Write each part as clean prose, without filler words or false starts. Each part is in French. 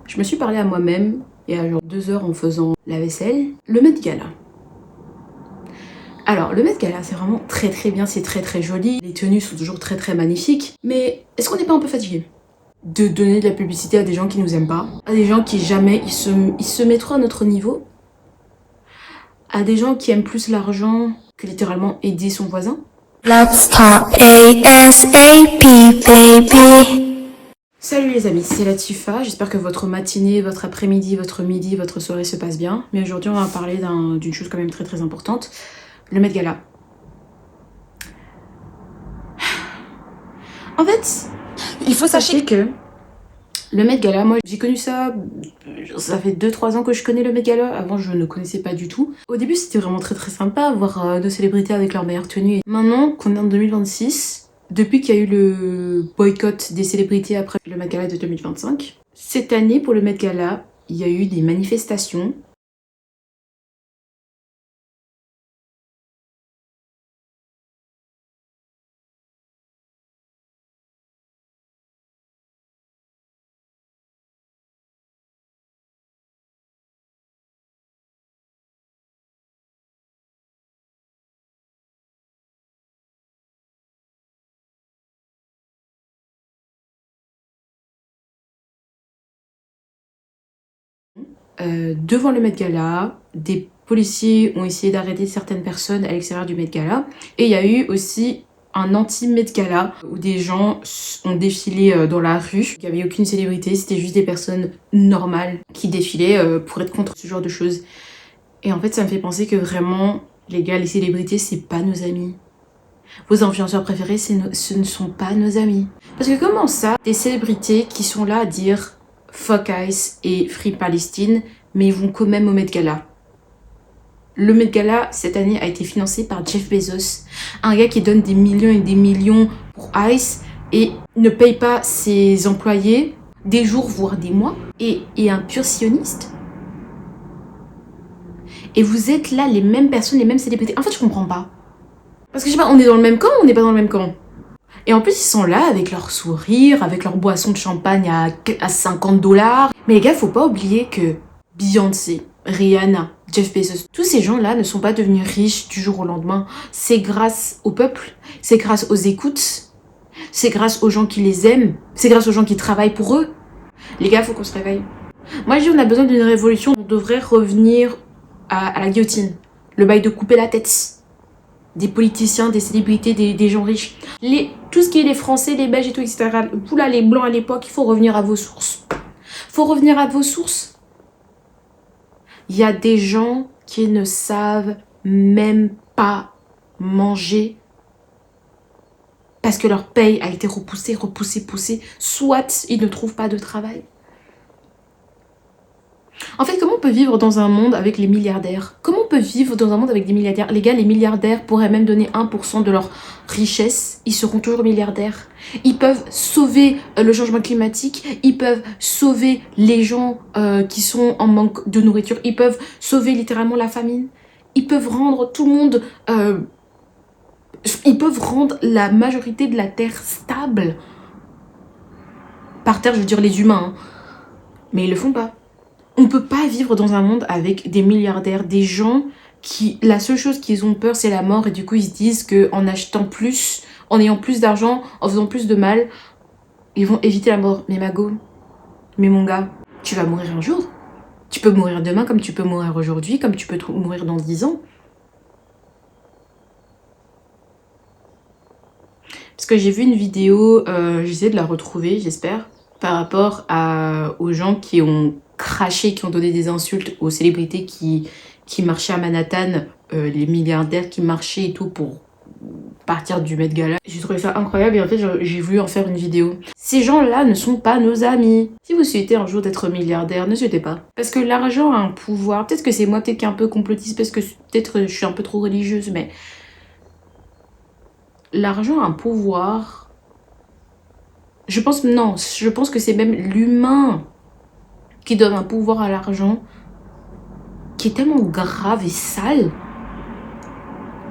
Je me suis parlé à moi-même il y a genre 2 heures en faisant la vaisselle. Le Met Gala. Alors le Met Gala c'est vraiment très bien, c'est très joli. Les tenues sont toujours très magnifiques. Mais est-ce qu'on n'est pas un peu fatigué de donner de la publicité à des gens qui nous aiment pas, à des gens qui jamais ils se mettront à notre niveau, à des gens qui aiment plus l'argent que littéralement aider son voisin? Let's talk ASAP, baby. Salut les amis, c'est Latifa, j'espère que votre matinée, votre après-midi, votre midi, votre soirée se passe bien. Mais aujourd'hui on va parler d'une chose quand même très importante, le Met Gala. En fait, il faut sachez que le Met Gala, moi j'ai connu ça fait 2-3 ans que je connais le Met Gala, avant je ne connaissais pas du tout. Au début c'était vraiment très sympa, voir deux célébrités avec leur meilleure tenue. Maintenant qu'on est en 2026, depuis qu'il y a eu le boycott des célébrités après le Met Gala de 2025, cette année pour le Met Gala, il y a eu des manifestations. Devant le Met Gala, des policiers ont essayé d'arrêter certaines personnes à l'extérieur du Met Gala. Et il y a eu aussi un anti-Met Gala où des gens ont défilé dans la rue. Il n'y avait aucune célébrité, c'était juste des personnes normales qui défilaient pour être contre ce genre de choses. Et en fait, ça me fait penser que vraiment, les gars, les célébrités, c'est pas nos amis. Vos influenceurs préférés, ce ne sont pas nos amis. Parce que comment ça, des célébrités qui sont là à dire Fuck ICE et Free Palestine, mais ils vont quand même au Met Gala. Le Met Gala, cette année, a été financé par Jeff Bezos, un gars qui donne des millions et des millions pour ICE et ne paye pas ses employés des jours, voire des mois, et un pur sioniste. Et vous êtes là, les mêmes personnes, les mêmes célébrités. En fait, je comprends pas. Parce que je sais pas, on est dans le même camp ou on n'est pas dans le même camp? Et en plus, ils sont là avec leur sourire, avec leur boisson de champagne à 50 $. Mais les gars, faut pas oublier que Beyoncé, Rihanna, Jeff Bezos, tous ces gens-là ne sont pas devenus riches du jour au lendemain. C'est grâce au peuple, c'est grâce aux écoutes, c'est grâce aux gens qui les aiment, c'est grâce aux gens qui travaillent pour eux. Les gars, faut qu'on se réveille. Moi, je dis, on a besoin d'une révolution. On devrait revenir à la guillotine. Le bail de couper la tête des politiciens, des célébrités, des gens riches. Tout ce qui est les Français, les Belges et tout, etc. Vous là, les Blancs à l'époque, il faut revenir à vos sources. Faut revenir à vos sources. Il y a des gens qui ne savent même pas manger parce que leur paye a été repoussée, soit ils ne trouvent pas de travail. En fait, comment on peut vivre dans un monde avec les milliardaires? Comment on peut vivre dans un monde avec des milliardaires? Les gars, les milliardaires pourraient même donner 1% de leur richesse. Ils seront toujours milliardaires. Ils peuvent sauver le changement climatique. Ils peuvent sauver les gens qui sont en manque de nourriture. Ils peuvent sauver littéralement la famine. Ils peuvent rendre tout le monde... ils peuvent rendre la majorité de la Terre stable. Par terre, je veux dire les humains. Hein. Mais ils le font pas. On peut pas vivre dans un monde avec des milliardaires, des gens qui... La seule chose qu'ils ont peur, c'est la mort. Et du coup, ils se disent qu'en achetant plus, en ayant plus d'argent, en faisant plus de mal, ils vont éviter la mort. Mais Mago, mais mon gars, tu vas mourir un jour. Tu peux mourir demain comme tu peux mourir aujourd'hui, comme tu peux mourir dans 10 ans. Parce que j'ai vu une vidéo, j'essaie de la retrouver, j'espère, par rapport aux gens qui ont craché, qui ont donné des insultes aux célébrités qui marchaient à Manhattan, les milliardaires qui marchaient et tout pour partir du Met Gala. J'ai trouvé ça incroyable et en fait j'ai voulu en faire une vidéo. Ces gens-là ne sont pas nos amis. Si vous souhaitez un jour d'être milliardaire, ne souhaitez pas. Parce que l'argent a un pouvoir. Peut-être que c'est moi peut-être qui est un peu complotiste parce que peut-être je suis un peu trop religieuse, mais l'argent a un pouvoir. Je pense que c'est même l'humain qui donne un pouvoir à l'argent qui est tellement grave et sale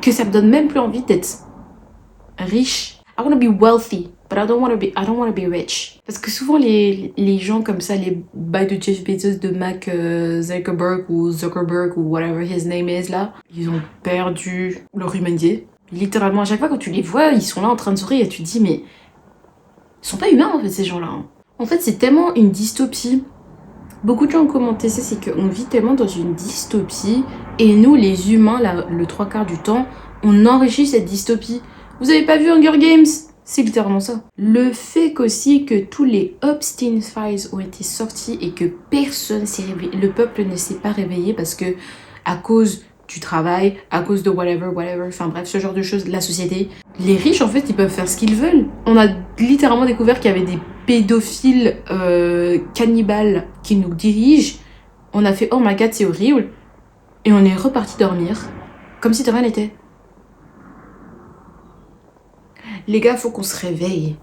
que ça me donne même plus envie d'être riche. I wanna be wealthy. but I don't want to be rich. Parce que souvent les gens comme ça, les bails de Jeff Bezos, de Mark Zuckerberg ou whatever his name is là, ils ont perdu leur humanité. Littéralement, à chaque fois quand tu les vois, ils sont là en train de sourire et tu te dis mais ils sont pas humains en fait ces gens-là. En fait c'est tellement une dystopie. Beaucoup de gens ont commenté ça, c'est qu'on vit tellement dans une dystopie et nous les humains, là, le 3/4 du temps, on enrichit cette dystopie. Vous avez pas vu Hunger Games? C'est littéralement ça. Le fait qu'aussi que tous les Epstein Files ont été sortis et que personne s'est réveillé, le peuple ne s'est pas réveillé parce que à cause du travail, à cause de whatever, enfin bref, ce genre de choses, la société. Les riches, en fait, ils peuvent faire ce qu'ils veulent. On a littéralement découvert qu'il y avait des pédophiles cannibales qui nous dirigent. On a fait oh my god, c'est horrible. Et on est reparti dormir comme si de rien n'était. Les gars, faut qu'on se réveille.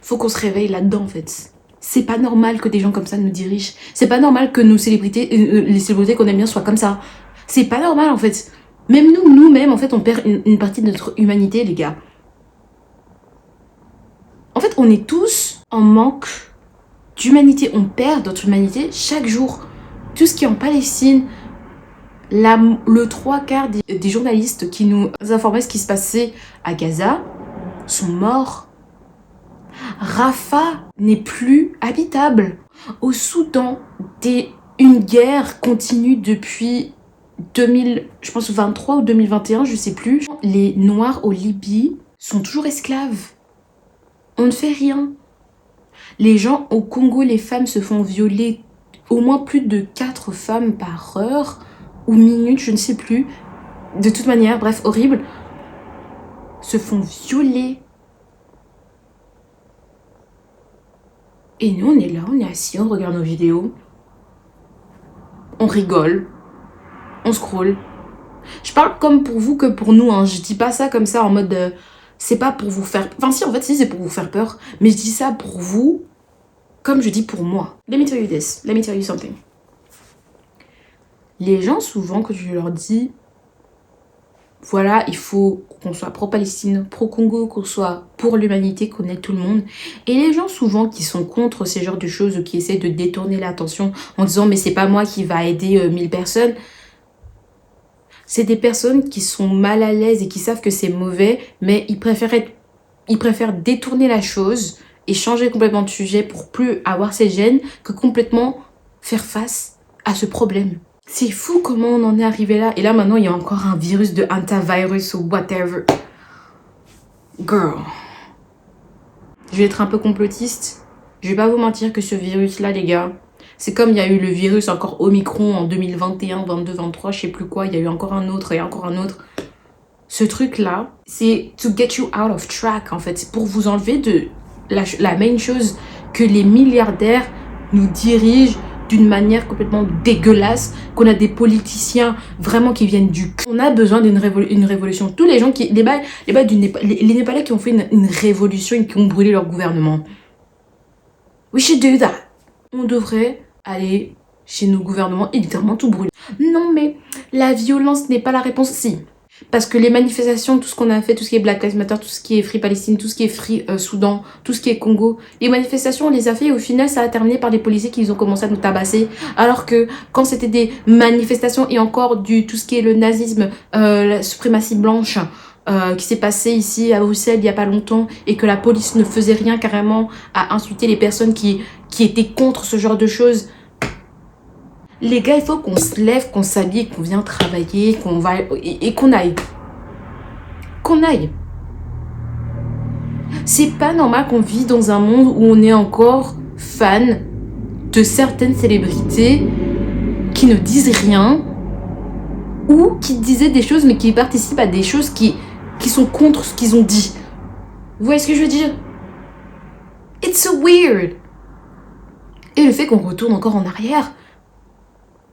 Faut qu'on se réveille là-dedans, en fait. C'est pas normal que des gens comme ça nous dirigent. C'est pas normal que nos célébrités, les célébrités qu'on aime bien soient comme ça. C'est pas normal, en fait. Même nous-mêmes, en fait, on perd une partie de notre humanité, les gars. En fait, on est tous en manque d'humanité. On perd notre humanité chaque jour. Tout ce qui est en Palestine, le 3/4 des journalistes qui nous informaient ce qui se passait à Gaza sont morts. Rafah n'est plus habitable. Au Soudan, une guerre continue depuis 2023 ou 2021, je sais plus. Les Noirs au Libye sont toujours esclaves. On ne fait rien. Les gens au Congo, les femmes se font violer au moins plus de 4 femmes par heure ou minute, je ne sais plus. De toute manière, bref, horrible. Se font violer. Et nous, on est là, on est assis, on regarde nos vidéos. On rigole. On scrolle. Je parle comme pour vous que pour nous, hein. Je dis pas ça comme ça en mode... c'est pas pour vous faire... Enfin si, en fait, si, c'est pour vous faire peur. Mais je dis ça pour vous, comme je dis pour moi. Let me tell you this. Let me tell you something. Les gens, souvent, quand je leur dis... Voilà, il faut qu'on soit pro-Palestine, pro-Congo, qu'on soit pour l'humanité, qu'on aide tout le monde. Et les gens souvent qui sont contre ces genres de choses, qui essaient de détourner l'attention en disant mais c'est pas moi qui va aider 1000 personnes. C'est des personnes qui sont mal à l'aise et qui savent que c'est mauvais, mais ils préfèrent détourner la chose et changer complètement de sujet pour plus avoir ces gènes que complètement faire face à ce problème. C'est fou comment on en est arrivé là. Et là, maintenant, il y a encore un virus de hantavirus ou whatever. Girl. Je vais être un peu complotiste. Je vais pas vous mentir que ce virus-là, les gars, c'est comme il y a eu le virus encore Omicron en 2021, 22, 23, je sais plus quoi. Il y a eu encore un autre et encore un autre. Ce truc-là, c'est to get you out of track, en fait. C'est pour vous enlever de la main chose que les milliardaires nous dirigent d'une manière complètement dégueulasse, qu'on a des politiciens vraiment qui viennent du cul. On a besoin d'une révolution. Tous les gens qui... Les Népalais qui ont fait une révolution et qui ont brûlé leur gouvernement. We should do that. On devrait aller chez nos gouvernements et littéralement tout brûler. Non mais la violence n'est pas la réponse. Si. Parce que les manifestations, tout ce qu'on a fait, tout ce qui est Black Lives Matter, tout ce qui est Free Palestine, tout ce qui est Free Soudan, tout ce qui est Congo, les manifestations on les a fait et au final ça a terminé par des policiers qui ont commencé à nous tabasser. Alors que quand c'était des manifestations et encore tout ce qui est le nazisme, la suprématie blanche qui s'est passé ici à Bruxelles il y a pas longtemps et que la police ne faisait rien carrément à insulter les personnes qui étaient contre ce genre de choses. Les gars, il faut qu'on se lève, qu'on s'habille, qu'on vienne travailler, qu'on va et qu'on aille. Qu'on aille. C'est pas normal qu'on vit dans un monde où on est encore fan de certaines célébrités qui ne disent rien ou qui disaient des choses mais qui participent à des choses qui sont contre ce qu'ils ont dit. Vous voyez ce que je veux dire? It's so weird. Et le fait qu'on retourne encore en arrière,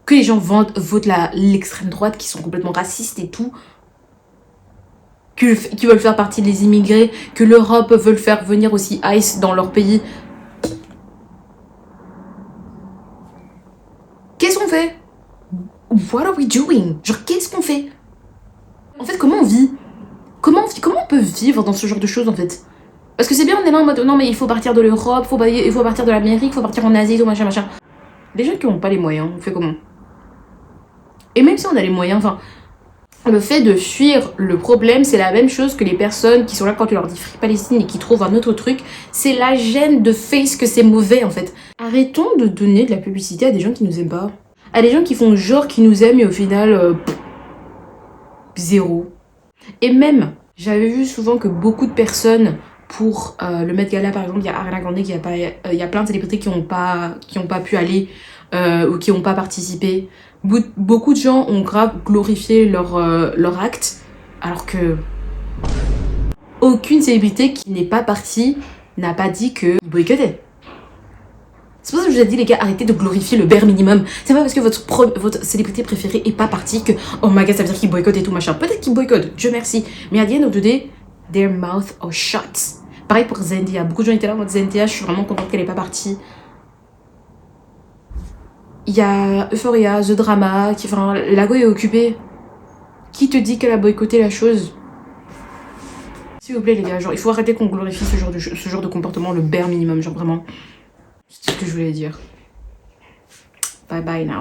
que les gens votent l'extrême droite qui sont complètement racistes et tout, qui veulent faire partie des immigrés, que l'Europe veut faire venir aussi ICE dans leur pays. Qu'est-ce qu'on fait? What are we doing? Genre, qu'est-ce qu'on fait? En fait, comment on vit? Comment on peut vivre dans ce genre de choses, en fait? Parce que c'est bien, on est là en mode non mais il faut partir de l'Europe, il faut partir de l'Amérique, il faut partir en Asie, tout machin machin. Les gens qui n'ont pas les moyens, on fait comment? Et même si on a les moyens, enfin, le fait de fuir le problème, c'est la même chose que les personnes qui sont là quand tu leur dis Free Palestine et qui trouvent un autre truc. C'est la gêne de face que c'est mauvais en fait. Arrêtons de donner de la publicité à des gens qui nous aiment pas. À des gens qui font genre qu'ils nous aiment et au final, zéro. Et même, j'avais vu souvent que beaucoup de personnes, pour le Met Gala par exemple, il y a Ariana Grande qui a pas, il y a plein de célébrités qui ont pas pu aller ou qui n'ont pas participé. Beaucoup de gens ont grave glorifié leur acte, alors que aucune célébrité qui n'est pas partie n'a pas dit qu'ils boycottaient. C'est pour ça que je vous ai dit les gars, arrêtez de glorifier le bare minimum. C'est pas parce que votre célébrité préférée est pas partie que oh my god ça veut dire qu'ils boycottent et tout machin. Peut-être qu'ils boycottent, Dieu merci. Mais à the end of the day, their mouth are shut. Pareil pour Zendaya. Beaucoup de gens étaient là en mode Zendaya, je suis vraiment contente qu'elle est pas partie. Il y a Euphoria, The Drama, enfin la go est occupée. Qui te dit qu'elle a boycotté la chose? S'il vous plaît les gars, genre il faut arrêter qu'on glorifie ce genre de comportement, le bare minimum, genre vraiment. C'est ce que je voulais dire. Bye bye now.